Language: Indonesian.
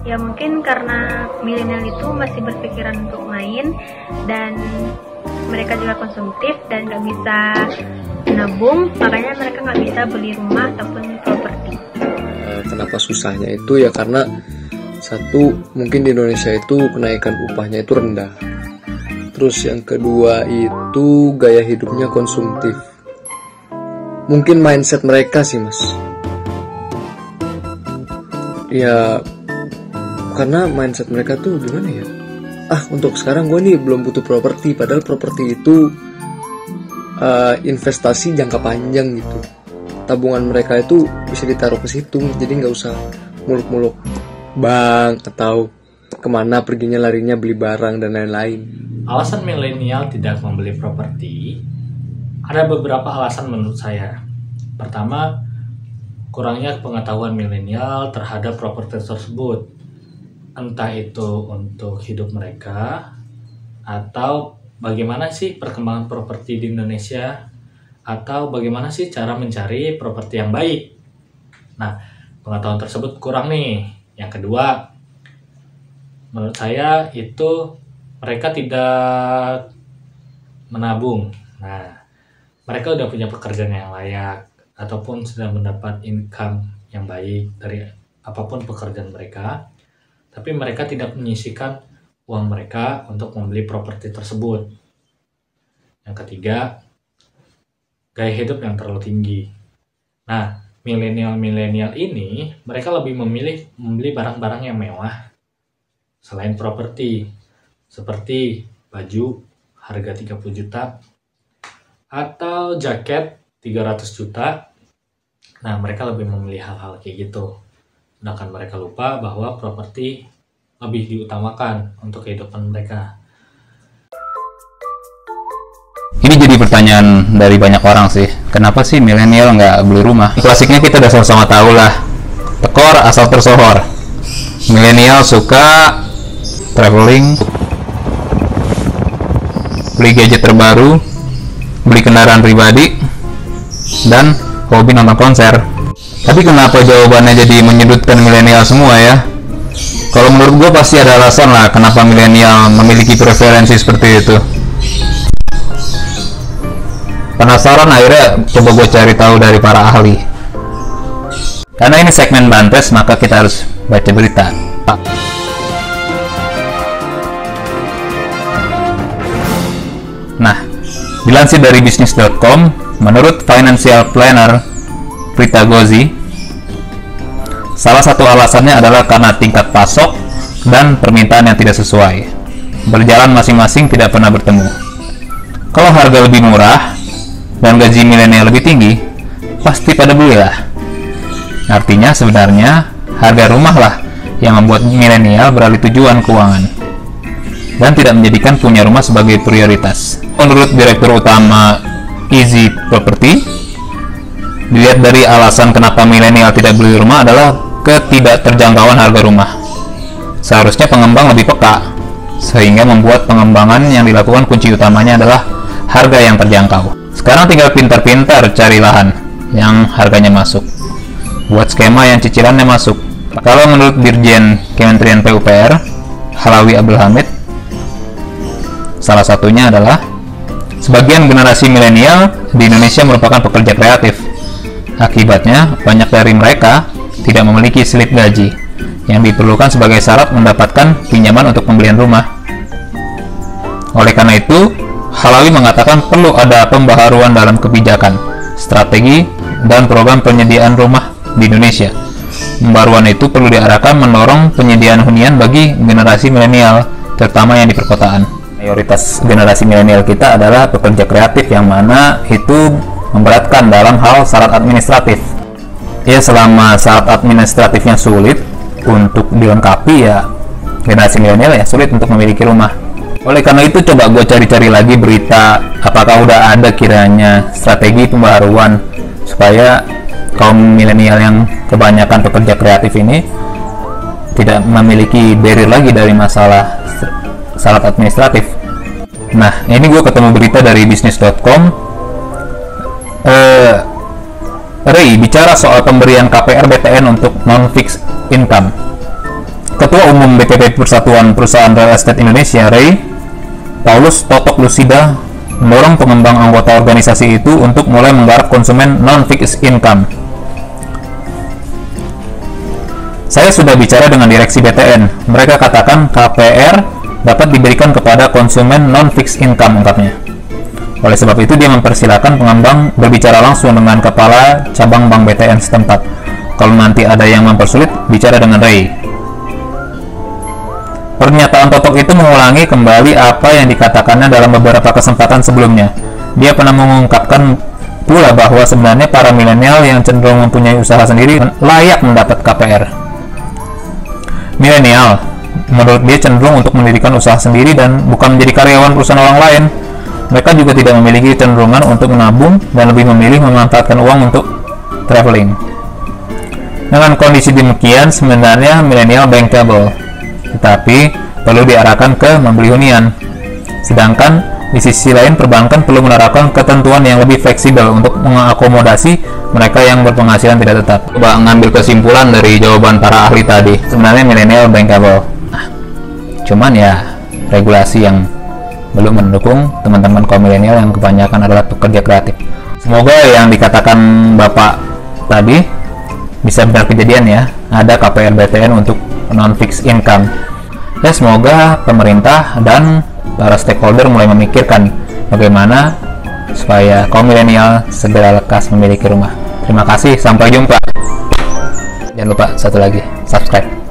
Ya mungkin karena milenial itu masih berpikiran untuk main dan mereka juga konsumtif dan nggak bisa menabung, makanya mereka nggak bisa beli rumah ataupun properti. Kenapa susahnya itu ya karena satu, mungkin di Indonesia itu kenaikan upahnya itu rendah. Terus yang kedua itu gaya hidupnya konsumtif. Mungkin mindset mereka sih mas. Ya karena mindset mereka tuh gimana ya? Untuk sekarang gue nih belum butuh properti, padahal properti itu investasi jangka panjang gitu. Tabungan mereka itu bisa ditaruh ke situ, jadi nggak usah muluk-muluk bank atau kemana perginya larinya beli barang dan lain-lain. Alasan milenial tidak membeli properti, ada beberapa alasan menurut saya. Pertama, kurangnya pengetahuan milenial terhadap properti tersebut. Entah itu untuk hidup mereka, atau bagaimana sih perkembangan properti di Indonesia, atau bagaimana sih cara mencari properti yang baik. Nah, pengetahuan tersebut kurang nih. Yang kedua, menurut saya itu mereka tidak menabung. Nah, mereka udah punya pekerjaan yang layak, ataupun sudah mendapat income yang baik dari apapun pekerjaan mereka, tapi mereka tidak menyisihkan uang mereka untuk membeli properti tersebut. Yang ketiga, gaya hidup yang terlalu tinggi. Nah, milenial ini mereka lebih memilih membeli barang-barang yang mewah selain properti, seperti baju harga 30 juta atau jaket 300 juta. Nah, mereka lebih memilih hal-hal kayak gitu. Sedangkan mereka lupa bahwa properti lebih diutamakan untuk kehidupan mereka. Ini jadi pertanyaan dari banyak orang sih. Kenapa sih milenial nggak beli rumah? Klasiknya kita udah sama-sama tahu lah. Tekor asal tersohor. Milenial suka traveling, beli gadget terbaru, beli kendaraan pribadi, dan hobi nonton konser. Tapi kenapa jawabannya jadi menyudutkan milenial semua ya? Kalau menurut gue pasti ada alasan lah kenapa milenial memiliki preferensi seperti itu. Penasaran, akhirnya coba gue cari tahu dari para ahli. Karena ini segmen Bantes, maka kita harus baca berita. Nah, dilansir dari bisnis.com, menurut financial planner Prita Gozi, salah satu alasannya adalah karena tingkat pasok dan permintaan yang tidak sesuai. Berjalan masing-masing tidak pernah bertemu. Kalau harga lebih murah dan gaji milenial lebih tinggi, pasti pada belilah. Artinya sebenarnya harga rumah lah yang membuat milenial beralih tujuan keuangan dan tidak menjadikan punya rumah sebagai prioritas. Menurut Direktur Utama Easy Property, dilihat dari alasan kenapa milenial tidak beli rumah adalah ketidakterjangkauan harga rumah. Seharusnya pengembang lebih peka, sehingga membuat pengembangan yang dilakukan kunci utamanya adalah harga yang terjangkau. Sekarang tinggal pintar-pintar cari lahan yang harganya masuk, buat skema yang cicilannya masuk. Kalau menurut Dirjen Kementerian PUPR, Halawi Abdul Hamid, salah satunya adalah sebagian generasi milenial di Indonesia merupakan pekerja kreatif. Akibatnya, banyak dari mereka tidak memiliki slip gaji yang diperlukan sebagai syarat mendapatkan pinjaman untuk pembelian rumah. Oleh karena itu, Halawi mengatakan perlu ada pembaharuan dalam kebijakan, strategi, dan program penyediaan rumah di Indonesia. Pembaruan itu perlu diarahkan mendorong penyediaan hunian bagi generasi milenial, terutama yang di perkotaan. Mayoritas generasi milenial kita adalah pekerja kreatif yang mana itu memberatkan dalam hal syarat administratif. Ya, selama syarat administratifnya sulit untuk dilengkapi, ya generasi milenial ya sulit untuk memiliki rumah. Oleh karena itu, coba gue cari-cari lagi berita apakah udah ada kiranya strategi pembaharuan supaya kaum milenial yang kebanyakan pekerja kreatif ini tidak memiliki barrier lagi dari masalah syarat administratif. Nah, ini gue ketemu berita dari bisnis.com. Ray bicara soal pemberian KPR BTN untuk non-fixed income. Ketua Umum DPP Persatuan Perusahaan Real Estate Indonesia, REI, Paulus Totok Lusida, mendorong pengembang anggota organisasi itu untuk mulai menggarap konsumen non-fixed income. Saya sudah bicara dengan direksi BTN. Mereka katakan KPR dapat diberikan kepada konsumen non-fixed income, ungkapnya. Oleh sebab itu, dia mempersilakan pengembang berbicara langsung dengan kepala cabang bank BTN setempat. Kalau nanti ada yang mempersulit, bicara dengan REI. Pernyataan Totok itu mengulangi kembali apa yang dikatakannya dalam beberapa kesempatan sebelumnya. Dia pernah mengungkapkan pula bahwa sebenarnya para milenial yang cenderung mempunyai usaha sendiri layak mendapat KPR. Milenial, menurut dia, cenderung untuk mendirikan usaha sendiri dan bukan menjadi karyawan perusahaan orang lain. Mereka juga tidak memiliki cenderungan untuk menabung dan lebih memilih memanfaatkan uang untuk traveling. Dengan kondisi demikian, sebenarnya milenial bankable, tetapi perlu diarahkan ke membeli hunian. Sedangkan di sisi lain, perbankan perlu menerapkan ketentuan yang lebih fleksibel untuk mengakomodasi mereka yang berpenghasilan tidak tetap. Coba ngambil kesimpulan dari jawaban para ahli tadi, sebenarnya milenial bankable. Cuman ya, regulasi yang belum mendukung teman-teman kaum milenial yang kebanyakan adalah pekerja kreatif. Semoga yang dikatakan Bapak tadi bisa benar kejadian ya, ada KPR BTN untuk non-fixed income. Ya, semoga pemerintah dan para stakeholder mulai memikirkan bagaimana supaya kaum milenial segera lekas memiliki rumah. Terima kasih, sampai jumpa. Jangan lupa satu lagi, subscribe.